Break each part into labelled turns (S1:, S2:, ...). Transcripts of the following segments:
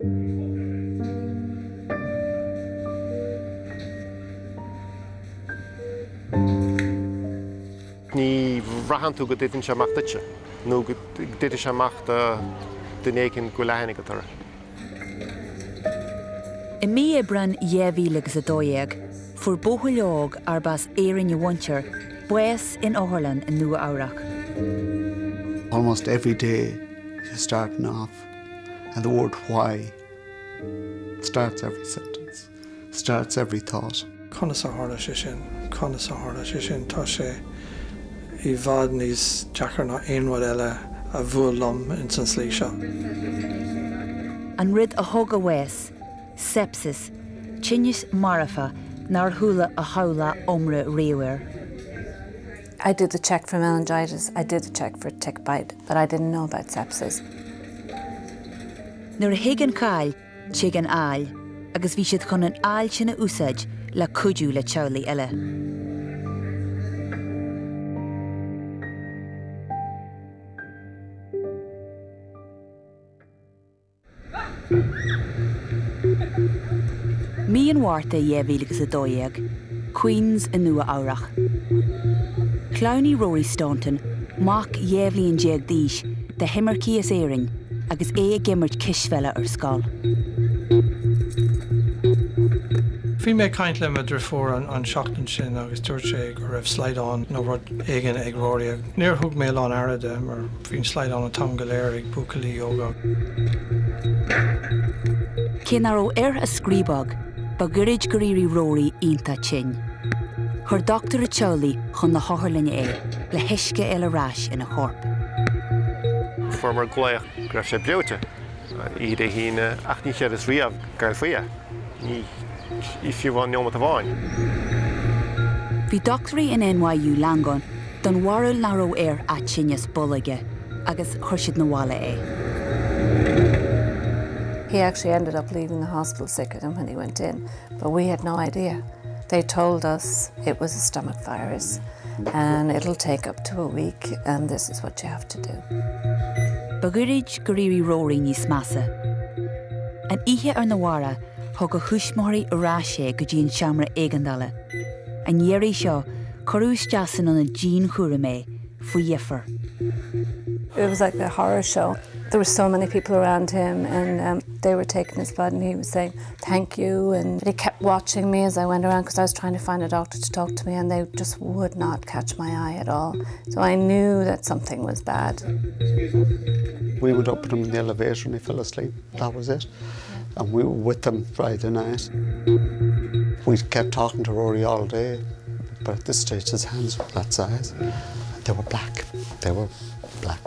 S1: Ní rahan tú go dtinn sé amach duitse, nó go dtinn sé amach den écinn go lehannig go tar.
S2: I mí bran dhéhílagus a dóéag, fuair bóthaileog arbas éireann bhaintear, buas in Áirlann in nua amhrach.
S3: Almost every day you're starting off, and the word why starts every sentence, starts every thought.
S4: Conna sa hála sé sin, tá sé I bhfad níos deachar ná aonrad eile a bhuail lom in san slí seo.
S2: An rid a thug a bhuas, sepsis, tinnis marafa, nar thula a hawla omra riamhar.
S5: I did the check for meningitis, I did the check for tick bite, but I didn't know about sepsis.
S2: Nuair a higann cáil, tigann áil, agus bhí siad chun an áil sinna úsáid le cuidiú le teaghlaí eile. Mí an bhharrta dhéhílagus a dóéag, Queens in nua amhrach. Clowní Rory Staunton, mac dhéhlíonn déag díos de himmarcí is éiring, agus é gimmert kisfeile ar scáil.
S4: Bhí mé caint le a dheirfór an seachtain sin agus dúirt sé go raibh sláideán nó rud éigean ag Rory. Níor thug mé lán airde mar bhín sláideán an tam go léir ag buacailí óga.
S2: Cén aró a scríbag, ba gcuirid go rirí Rory ionta tin. Chur doctor a teaghlaí chun na háthairlinne le huisce eile ráis ina chorp.
S1: Fuair mar gláach go raibh sé bleabhte. Iad é híine ach ní chéad is riamh gail faoia. Ní fiú bhain neomh a bháin.
S2: Bhí doctorí in NYU Langon don waril naró a tinnes bolaige agus chuirsiad na bhála é.
S5: He actually ended up leaving the hospital sicker than when he went in, but we had no idea. They told us it was a stomach virus and it'll take up to a week and this is what you have to do.
S2: Ba gcuirid go rirí Rory níos measa. An oíche ar na mhara thug go thuismirí ará sé go dtí an seamra éigandala. An dhéirí seo chorús deasan an a dín chuaire mé faoi dheifear.
S5: It was like a horror show. There were so many people around him and they were taking his blood and he was saying thank you, and he kept watching me as I went around because I was trying to find a doctor to talk to me and they just would not catch my eye at all. So I knew that something was bad.
S3: We went up with him in the elevator and he fell asleep. That was it. And we were with him Friday night. We kept talking to Rory all day, but at this stage his hands were that size. They were black. They were black.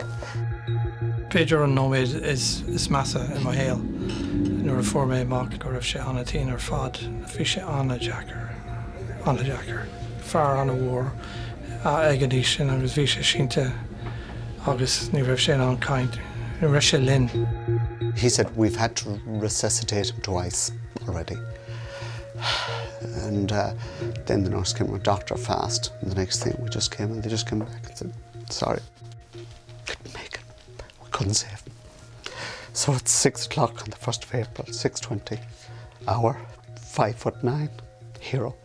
S4: Péidir an nóméid is measa in my héal. Nuair a fuair mé amach go raibh sé anna tín ar fad, bhí sé anna deachar. Fear anna mhór ag an díos sin agus bhí sé sínte agus ní raibh sé an caint. Ní raibh sé linn.
S3: He said we've had to resuscitate him twice already. And then the nurse came with doctor fast, and the next thing we just came and they just came back and said, sorry, couldn't make it. Couldn't save him. So it's 6 o'clock on the 1st of April, 6:20, hour, 5'9", hero,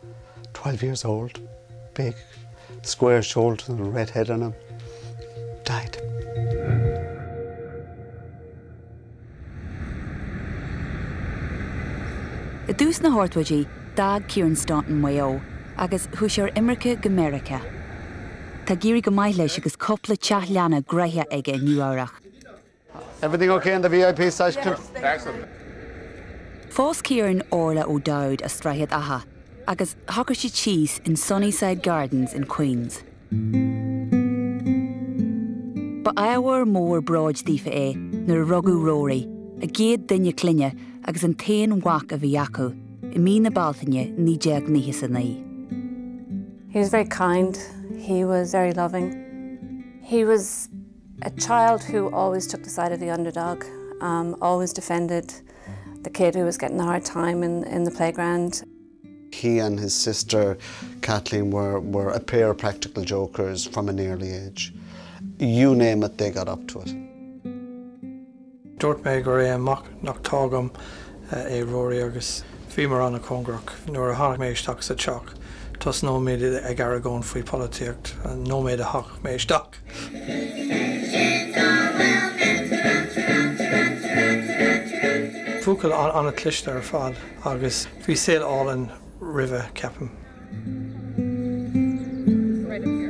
S3: 12 years old, big, square shoulders and a red head on him, died.
S2: I dús na hártwaidí dag Rory Staunton mayo agus thuisiar imreacha go Merica. Tá géirí go maith leis agus coppla teach leanna greithe aige in nua amhrach.
S3: Everything okay in the VIP section?
S1: Excellent.
S2: Fós Kieran orla ó Dowd a straithiad aha, agus thugur si cheese in Sunnyside Gardens in Queens. Ba áhar mór bráid dífa é nuair rugú Rory, a géad duine cluinne agus an taon mhac a bhí acu, I mí na baltaine ní déag níos a naí.
S5: He was very kind, he was very loving. He was a child who always took the side of the underdog, always defended the kid who was getting a hard time in the playground.
S3: He and his sister Kathleen were a pair of practical jokers from an early age. You name it, they got up to it.
S4: Dúirt mé gur é amach nach tágam é Rory agus bhí mar anna congrach nuair a thach mé isteach sa teach. Tás nó méid ag Aragón faoi políocht a nó méid a thach mé isteach. Fúcail anna cliste ar fad agus bhí saoláin ribh ceapam.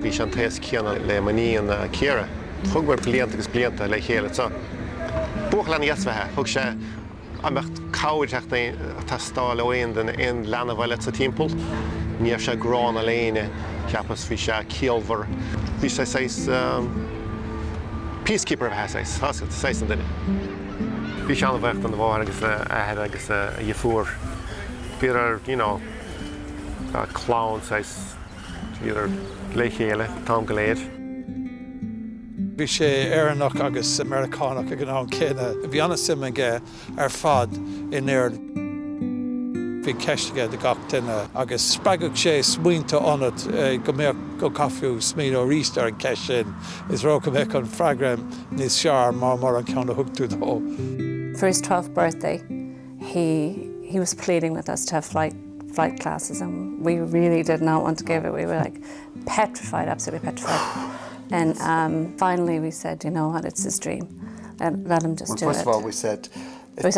S1: Bhí sé an taobh céanna le maníon céara. Thugbar blianta agus blianta le chéile tá. Buach leanna iasmhethe, thug sé amecht cáideach tá stáil óon den in leanna bhile sa timppul. Níor sé grána léine ceapas bhí sé céalmhar. Bhí sé peacekeeper bheit sé an duine. Bhí sé anna bhecht an bhhair agus ahead agus dhefuair. Bhí ar, clown either le chéile, tám go léir.
S6: Bhí sé éannach agus Americánach ag an an céine. Bhí anna simige ar fad in éir bhí ceistige de gach duine agus spreagach sé smuointe anat go mé go cafiú smín ó ríiste an ceis sin is ró go mbeidh an freagram níos sear mar an ceanna thugtú dó.
S5: For his 12th birthday, he was pleading with us to have flight classes, and we really did not want to give it. We were like petrified, absolutely petrified. And finally we said, you know what, it's his dream. Let him just do it.
S3: First of all, we said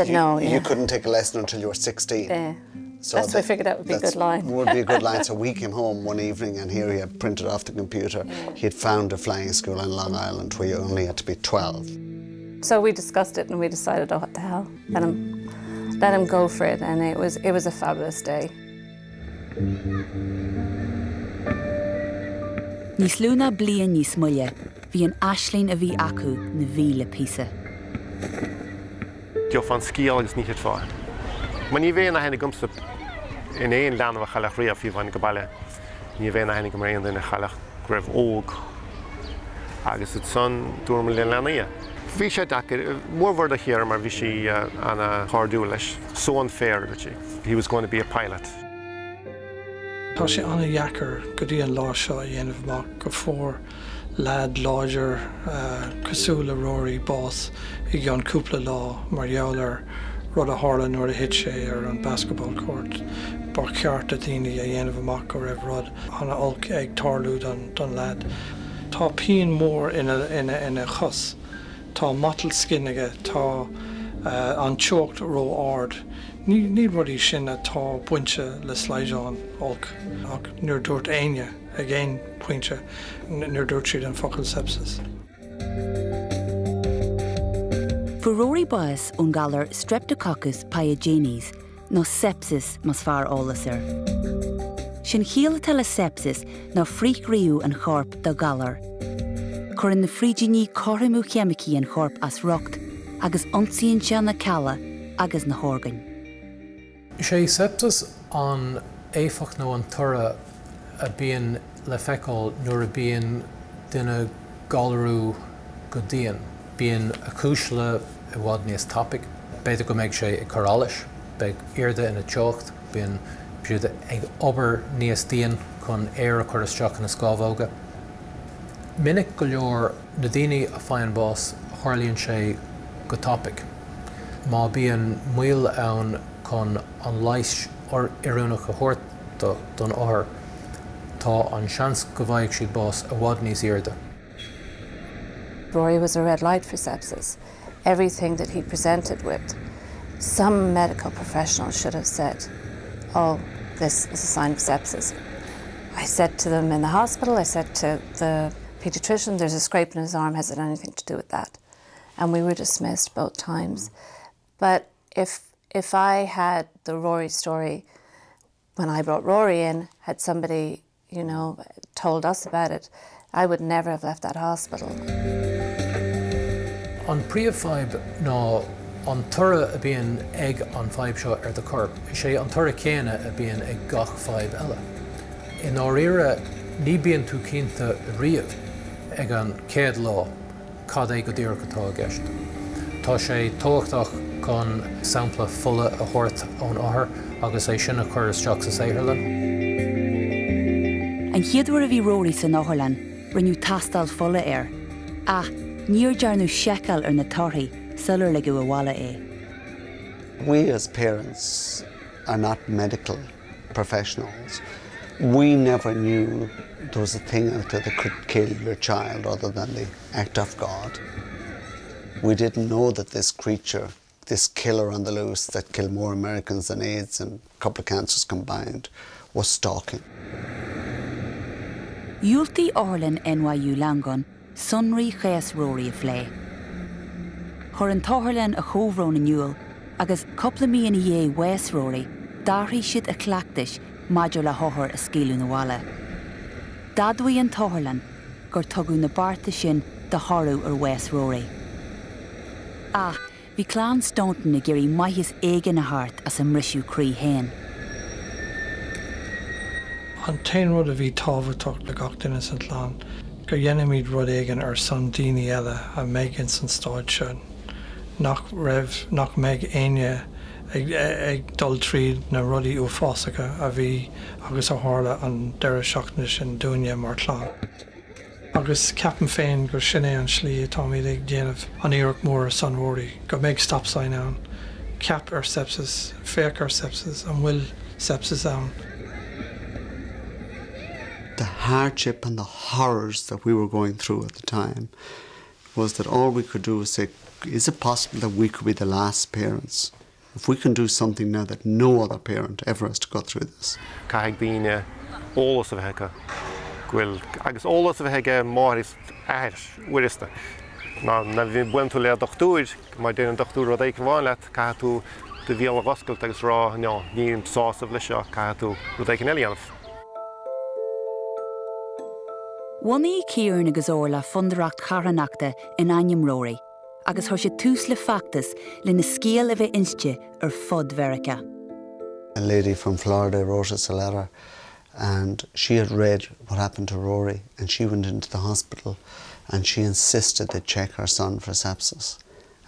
S5: no.
S3: You couldn't take a lesson until you were 16.
S5: Yeah.
S3: So
S5: that's why we figured that would be a good line.
S3: Would be a good line. So we came home one evening and here he had printed off the computer. He had found a flying school in Long Island where you only had to be 12.
S5: So we discussed it and we decided, oh, what the hell, let him go for it, and it was a fabulous day.
S2: Níos lúna bliain níos muile, bhí an aislín a bhí acu na bhíle písa.
S1: Dio fan scíal agus ní fáil. Ma ní bhéana a hennig gumsa in éon leanamh chailech riamh bhí bhain go baile. Ní bhéana a hennig go mar aon duine chailech greibh óg agus it son dúirm le leanaí. Bhí sé dachar, mórmhór a chéar mar bhí sí anna thardú leis. So unfair that he was going to be a pilot.
S4: Tá sé anna dheacair go dtí an lá seo a dhéanamh amach go fór lad láidir cosúla Rory bás i gceann cúpla lá mar gheallar rud a tharla nuair a hit sé ar an basketball court. Bar ceart a daoine a dhéanamh amach go raibh rud anna olc ag tarlú don lad. Tá píon mór ina chus. Tá matal scinnige, tá an teocht ró ard. Ní rudí sin atá buinte le sleideán olc ach nuair dúirt aine ag éon pointe nuair dúirt siad an focail sepsis.
S2: For Rory Bias ón galar Streptococcus pyogenes nó sepsis mas fearr álasar. Sin chialatá le sepsis ná phríchríú an chorp do galar. Chur in na phrídíní chorimú cheimicí an chorp as rocht agus ionsaíonn sé na calla agus na hórgain.
S7: Sé sepsis an éifeacht nó an tura a bíon le feiceáil nuair a bíon duine galarú go dtíon. Bíon a cúisle i bhád níos topic, beidir go méid sé i chorális, beidh irde ina teocht, bíon siad ag obair níos tíon chun éar a chuir isteach na scábhóga. Minic go leor na daoine a fáin bás tharlaíonn sé go topic. Má bíon muil ann chun an leiss or iarúnach a thuirt don áthar, tá an seans go bhaigh siad bás a bhád níos irde.
S5: Rory was a red light for sepsis. Everything that he presented with, some medical professional should have said, oh, this is a sign of sepsis. I said to them in the hospital, I said to the paediatrician, there's a scrape in his arm, has it anything to do with that? And we were dismissed both times. But if I had the Rory story, when I brought Rory in, had somebody, you know, told us about it, I would never have left that hospital.
S7: An príomh-fhadhb ná an tura a bíon ag an fhadhb seo ar do corp, sé an tura céine a bíon ag gach fhadhb eile. In áiríre ní bíonn tú cinnte riamh ag an céad lá cad é go dtíor go tá gceist. Tá sé tógtach chun sampla fulla a thuirt ón áthair agus é sin a chur isteach sa Saoirland.
S2: An chiadúir a bhí Rory san Áthirleán rinneadh tastal fulla air. Níor dearnú seiceáil ar na torthaí sular le go bhwala é.
S3: We as parents are not medical professionals. We never knew there was a thing out there that could kill your child other than the act of God. We didn't know that this creature, this killer on the loose that killed more Americans than AIDS and a couple of cancers combined, was stalking.
S2: Iúltaí Orlan NYU Langon, sunraí chas Rory a phlé. Chur an táthirlean a chomhrón in Newell, agus coppla míon dhé West Rory, darthaí siad a cleachtais maidir le hothar a scéalú na bhalla. Dadhaí an táthirlean gur tugadh na barta sin de thorú ar West Rory. Bhí clán Staunton na géirí maithis éige na hart as a mrisú crí hain.
S4: An tain rud a bhí tábhairteach le gach duine san tláán, gur dhéanamid rud éigean ar son daoine eile a méigeann san stáid sin. Nach méid aine ag dul tríd na rudaí ó fásacha a bhí agus a tharla an deire seachtaine sin dúine mar tláán. Agus ceapan féin gur sin é an slí atá míad ag déanamh an iarracht mór san Rory, go méid stop sign ann, ceap ar sepsis, féach ar sepsis, an bhfuil sepsis ann.
S3: The hardship and the horrors that we were going through at the time was that all we could do was say, is it possible that we could be the last parents? If we can do something now that no other parent ever has to go through this.
S1: Caithfidh bíine ólas a bheitcha. Gwyl, agus ólas a bheitcha mór is air, uirista. Na bhí buim tú le dochtúir, mar déanaan dochtúir rud éic bháin leat, caithfidh tú de bhíal a goscailt agus rá, níon sásamh le seo, caithfidh tú rud éic an eilianamh.
S2: Bhunaí Ciaran agus orla fundaracht charranachta in Neamh Rory, agus thuir sé tús le factas le na scéal a bheith inste ar fud Verica.
S3: A lady from Florida wrote us a letter and she had read what happened to Rory and she went into the hospital and she insisted they check her son for sepsis.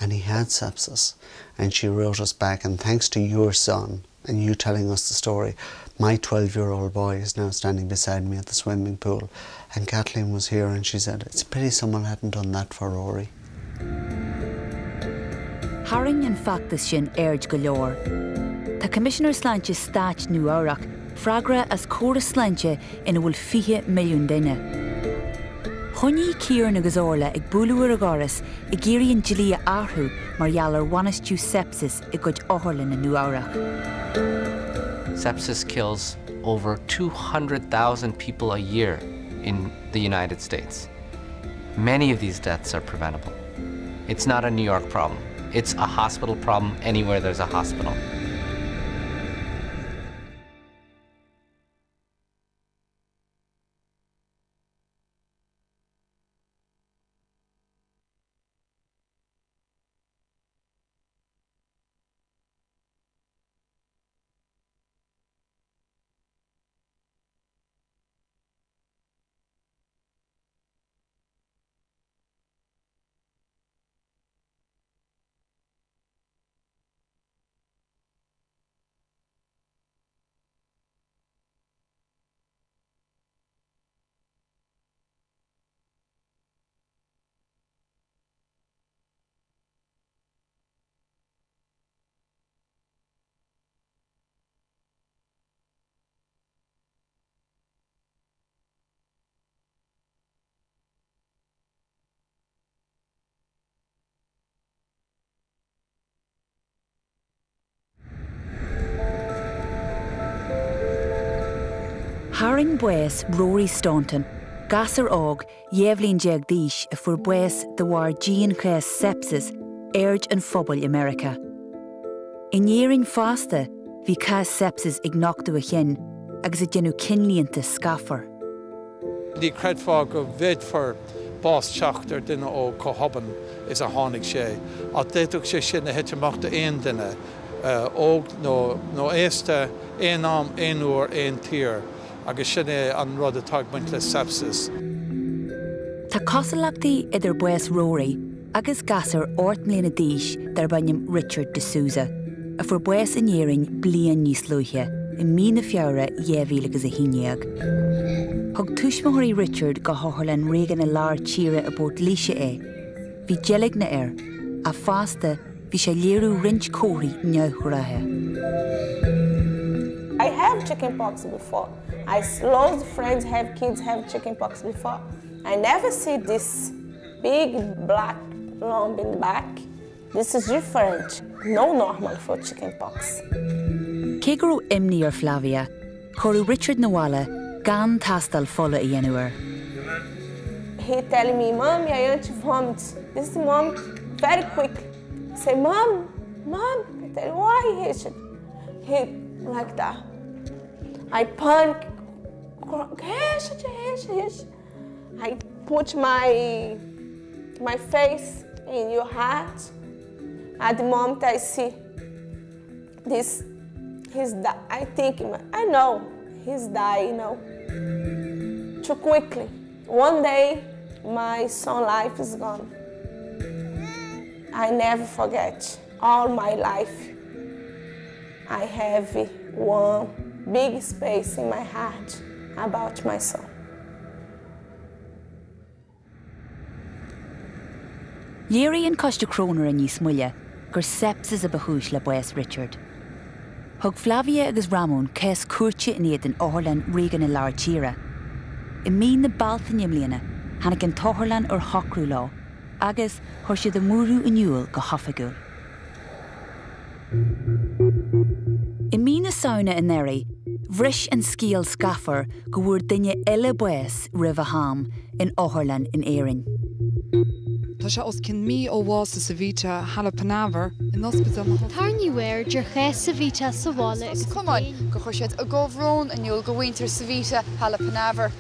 S3: And he had sepsis. And she wrote us back, and thanks to your son and you telling us the story, my 12-year-old boy is now standing beside me at the swimming pool. And Kathleen was here and she said, it's a pity someone hadn't done that for Rory.
S2: Haring an factas sin aird go leor. Tá Commissioner Sláinte Stáit Nua Eabhrac freagra as córas sláinte ina bhfuil 20 milliún duine. Chonaí Ciaran agus orla ag bualadh agaras I géiríonn dilí airthú mar gheallar bhainistú sepsis I gcuid otharla na Nua Eabhrac.
S8: Sepsis kills over 200,000 people a year in the United States. Many of these deaths are preventable. It's not a New York problem. It's a hospital problem anywhere there's a hospital.
S2: Haring bues Rory Staunton, gasar og, Yevlin Jagdish a for bues the war Jean Ches sepsis, aird and phobal America. In yearing faster, vi cas sepsis ignoctu a chin, agus a genu kinliente scaffer.
S6: The credfog of vid for boss chachter dinner o cohoban is a honig she. At they took she shin the hitchamacht ein dinner, og no esta, ein arm, ein oor, ein tier. Agus sinne an rud atá buint le sepsis.
S2: Tá cosalachtaí idir bues Rory agus gasar ortmlína díis dar bainnim Richard de Souza, a for bues in yearing blian níos luithe in mína fiara yevíle agus a híneag. Thug tuismóirí Richard go háthairlean régan a lár tíre a bort líise é, hí geig na a fásta bhí sé léirú rint cóirí neamhghrathe.
S9: I have chickenpox before. Loads of friends have kids have chickenpox before. I never see this big black lump in the back. This is different. No normal for chickenpox.
S2: Cé imní ar Flavia, chorú Richard Nawala gan tastal fola I dhéanúir.
S9: He telling me, Mom, I anti-vomit. This mom very quick. I say, Mom. I tell you, why, Richard? He like that. I panic. Richard. I put my face in your heart. At the moment I see this, I know he's dying, too quickly. One day, my son's life is gone. I never forget. All my life, I have one big space in my heart about my son.
S2: Léirí an coiste crónar a níos muile gur sepsis a bethúis le buas Richard. Thug Flavia agus Ramón cés cuairte in iad an áthirleán Reagan I leabhar tíre. I mí na baltaine mbliana, tháinig an táthirleán ar thocrú lá, agus thuir siad an múrú inniuil go hofagiúil. I mí na saona in Neri, bhris an scíal scafar go bhfuair duine eile buas roimh a ham in áthirleán in Éireann.
S10: Tá sé os cin mí ó bhása sa bhíte hala panaver in ospital na
S11: Tarníhir gur ché sa bhíte sa bhála agus
S10: cumáin go chuir siad a ggóhrón a nniuil go bhaintear sa bhíte hala panaver.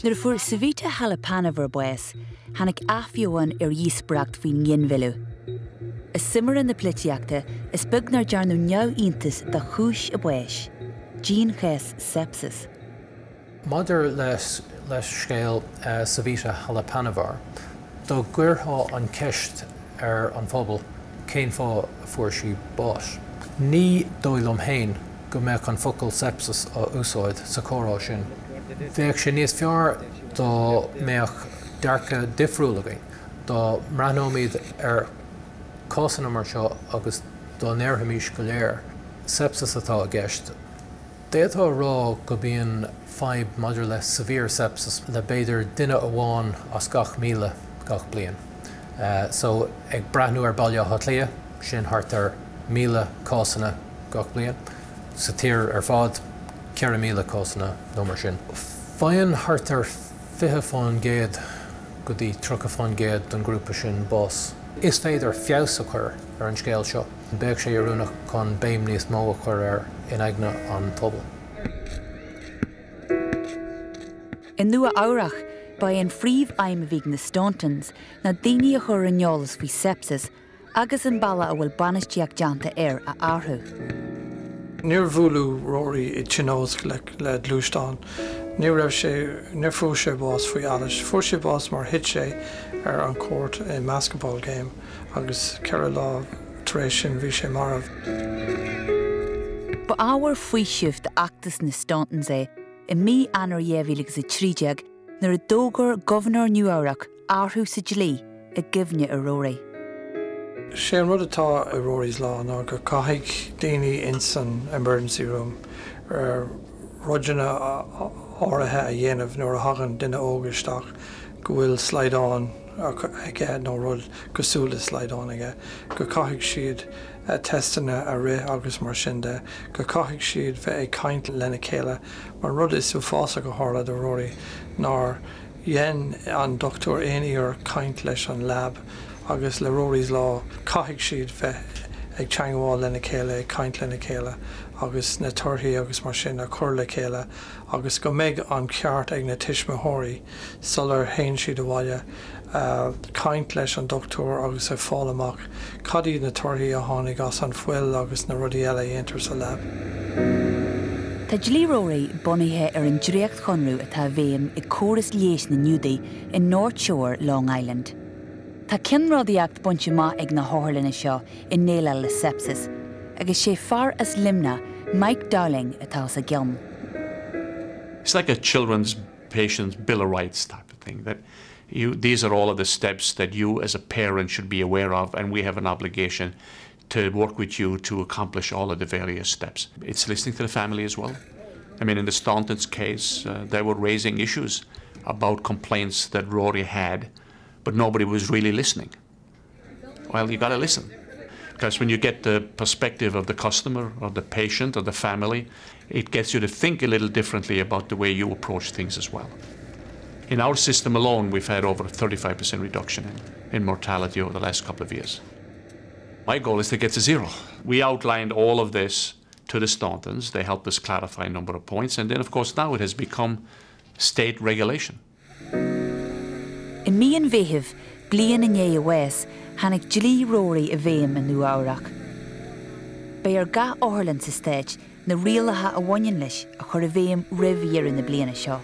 S2: Nuair fuair sa bhíte hala panaver buas, tháinig athbheoin ar dhíosbreacht faoin nghinmhilú. Is simar in na plitiachta is bugnar dearnú neamh-iontas de chúis a buais, Jean chez sepsis.
S7: Maidir leis scéal sa bhíte hala panaver, do gcuirtha an ceist ar an phobal cén fá fuair sí bás. Ní dóilm hain go mbeadh an focail sepsis a úsáid sa chórá sin. Bheadh sé níos fearr do mbeadh dearcha difriúlagaí, do mranóid ar cásanna mar seo agus do néarthaimís go léir sepsis atá a gceist. Déadtá rá go bíonn 5 maidir le severe sepsis le beidir duine amháin as 2,000 gach blian. So ag brathnú ar baile hatlia, sin hart ar 1,000 cásanna gach blian. Sa tír ar fád 4,000 cásanna nómar sin. Fain hart ar 50 géad go dtí 30 géad don grúpa sin bás. Is féidir fios a chur ar an scéal seo. Beag sé arúnach chun béim níos mó a chur ar in aigna an phobal.
S2: In nua áireach, ba an phríomh aim bhíg na Stauntons na daoine a chur an neolalas faoi sepsis agus an balla a bhfuil banisteach deanta ar a airthú.
S4: Níor bhuailú Rory I tínós le dlúisteán. Níor fuair sé bás faoi ealas. Fuair sé bás mar hit sé ar an court in basketball game agus ceithre lá tar éis sin bhí sé marmh.
S2: Ba ábhar faoi siúh de achtas na Stauntons é I mí anar dhéhílagus I trídeag nuair a dógur Governor New Áireach airthú sa dlí I gcimhne a Rory.
S4: sé an rud atá I Rory's lá ná gur caithfidh daoine in san emergency room ar ruideanna áirithe a dhéanamh nuair a hagann duine ógaisteach go bhfuil slide-on aige nó rud cosúla slide-on aige. Go caithfidh siad testanna a rith agus mar sin de. Go caithfidh siad bheith ag caint lena chéile mar rud isú fása go hála do Rory ná dhéan an doctor aonaí ar caint leis an lab agus le Rory's lá caithfidh siad bheith ag teangháil lena chéile, ag caint lena chéile agus na torthaí agus mar sin a chur le chéile agus go méid an ceart ag na tuismithirí sular haon siad a bhaile caint leis an doctor agus a fáil amach cadí na torthaí a tháinig as an fuil agus na rudí eile dhéantar sa lab.
S2: Tá dlí Rory bunaithe ar an dríocht chunrú atá bhéim I córas léis na Newdaí in North Shore, Long Island. Tá cinrádaíocht bunte maith ag na háirlinne seo I néile le sepsis, agus sé fearr as limna Mike Darling atá sa gceann.
S12: It's like a children's patient's bill of rights type of thing, that These are all of the steps that you as a parent should be aware of, and we have an obligation to work with you to accomplish all of the various steps. It's listening to the family as well. I mean, in the Staunton's case, they were raising issues about complaints that Rory had, but nobody was really listening. Well, you got to listen, because when you get the perspective of the customer or the patient or the family, it gets you to think a little differently about the way you approach things as well. In our system alone, we've had over a 35% reduction in mortality over the last couple of years. My goal is to get to zero. We outlined all of this to the Stauntons. They helped us clarify a number of points, and then of course now it has become state regulation.
S2: In me and Vehiv, blian in ye wes, hanig Jili Rory a veim in Nuaurach. By our ga Orland sa stage, na rialaha a wanyan lish, a chur a veim rivier in the blian a shaw.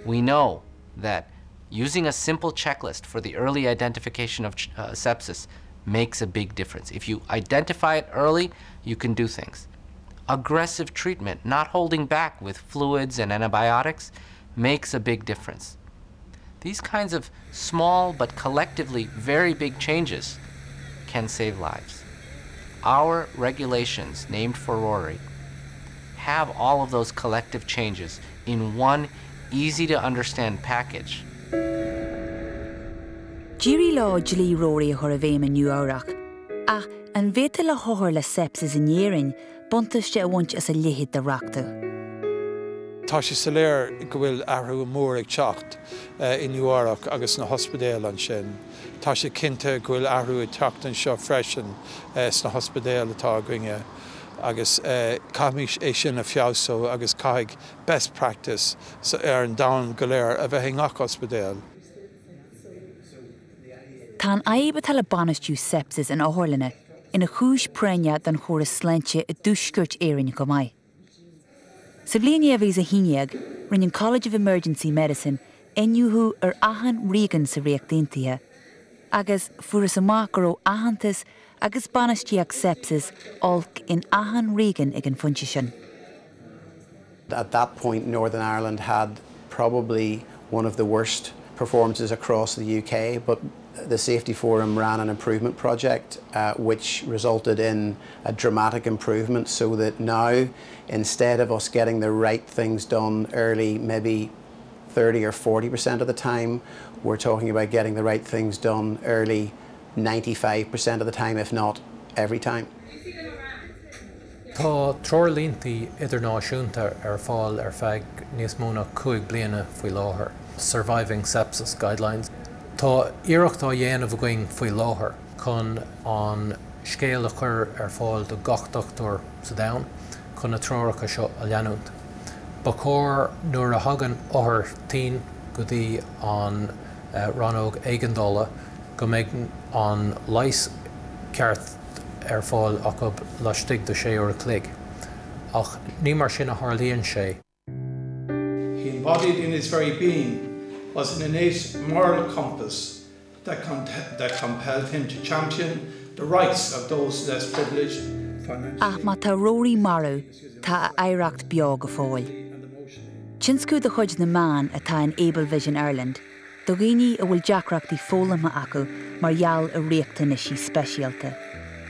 S8: We know that using a simple checklist for the early identification of sepsis makes a big difference. If you identify it early, you can do things. Aggressive treatment, not holding back with fluids and antibiotics, makes a big difference. These kinds of small but collectively very big changes can save lives. Our regulations, named for Rory, have all of those collective changes in one easy-to-understand package.
S2: Jiri law Jili Rory a chur a veim in Nuaurach, an vete la hohor la sepsis in yerin, buntaste a wunch as a lihid da rakta.
S6: Tá sé sa léir go bhfuil athru mór ag teacht in Nuaurach agus na hospidéal an sin. Tá sé cinnte go bhfuil athru ag teacht an seo freisin sna hospidéal atá goinge. Agus caimís é sin a fiasó agus caig best practice an dam go léir a bheith ngach hospidéal.
S2: Tá aibe tal a banistú sepsis in áhorlana ina chúis prenia dan chóra slentse a dúsgurt éirin go mai. Sa bbliain a bhís a híneag, rinnean College of Emergency Medicine inniuhu ahan rigan sa reachtaintaithe, agus furas amach go ahantas agus banistiach sepsis olc in ahan rigan ag an funte sin.
S13: At that point, Northern Ireland had probably one of the worst performances across the UK, but the Safety Forum ran an improvement project which resulted in a dramatic improvement, so that now, instead of us getting the right things done early, maybe 30 or 40% of the time, we're talking about getting the right things done early 95% of the time, if not every time.
S7: Tá trorlíntaí idirnáisiúnta fáil feadh níos móna 5 bliana faoi láthair. Surviving Sepsis Guidelines. Tá iireachtá dhéanamh going faoi láthair chun an scéal a chur fáil do gach doctor sa domhan chun na tráracha seo a leanúnt. Ba chóir nuair a hagan áthair tí go dtí an ranóg éigeandála go mbeidh an leis ceart fáil acu laistigh do sé or a clig. Ach ní mar sin a tharlaíonn sé.
S14: He embodied in his very being was an innate moral compass that compelled him to champion the rights of those less privileged.
S2: Ach má tá Rory marú tá a éireacht beag go fáil. Tinscú de chuid na man atá in Able Vision Ireland, do ghaoine a bhfuil deacreachtaí fólama acu mar gheall a riachtanisí speisialta.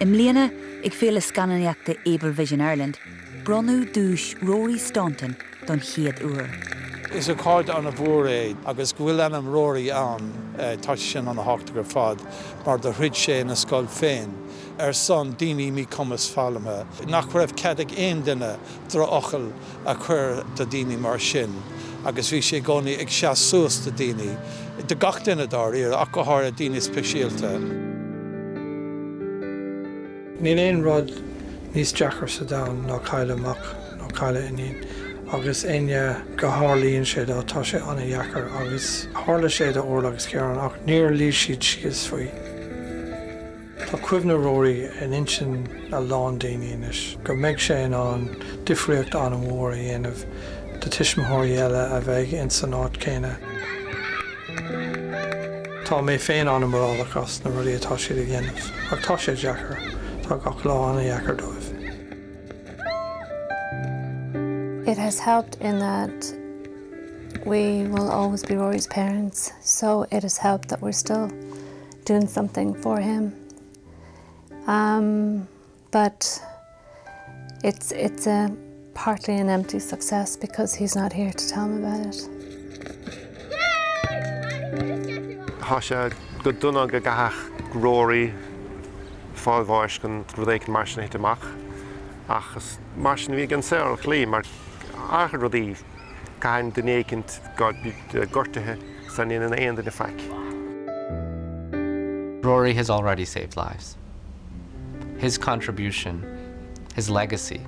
S2: Im mbliana ag féile scannaíochta Able Vision Ireland, bronú dúis Rory Staunton don chiad uair.
S6: Is a card an a bhór agus bhfuil anam Rory an tá sin an a háachta gur fad mar do thrid sé na scoil féin. Son daoine mí cumas fálamthe. Nach raibh ceadach aon duine dro ochel a chur do daoine mar sin. Agus bhí sé gcónaí ag seaas suas do daoine. De gach duine dar ar ach go háir a daoine speisialta.
S4: Níl éon rud níos deachar sa domhan ná caile amach nó caile iníon. Agus aine go hálíonn sé tá sé anna dheachar agus hála sé do orla agus cearan ach níor lí siad sios faoi. Tá cuimhne Rory an insin a lán daoine inis. Go mbeidh sé an difriocht an mhór a dhéanamh de tiismthirí eile a bheith in san áit céine. Tá mé féin an morálachas na ruí atá siad a dhéanamh. Ach tá sé deachar, tá gach lá anna dheachar dóibh.
S5: It has helped in that we will always be Rory's parents, so it has helped that we're still doing something for him. But it's partly an empty success because he's not here to tell me about it.
S1: Hasha good duna go gath Rory fáilmhais gon rudéic mar sin amach achas mar sin bhí gan saoil clí mar achar rudí cain dunéicint god gortathe san in aon den feic.
S8: Rory has already saved lives. His contribution, his legacy,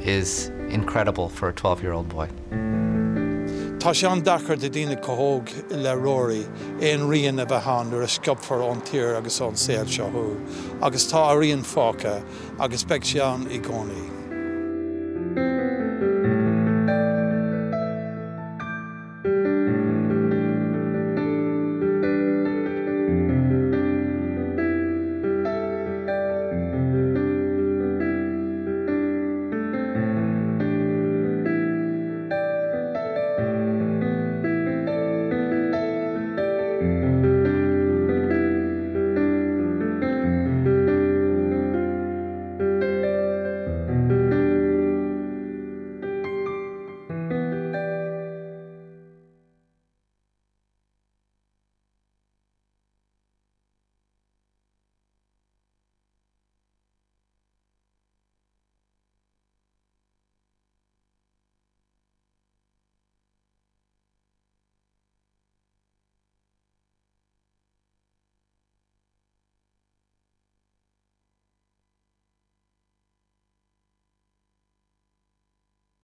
S8: is incredible for a 12-year-old boy.
S6: Tá sé an dachar de dtíine cóthóg le Rory éon rion a bheitán ar a sciobfar an tír agus an saoil seo thu, agus tá a rion fáca agus beag sé an i gcónaí.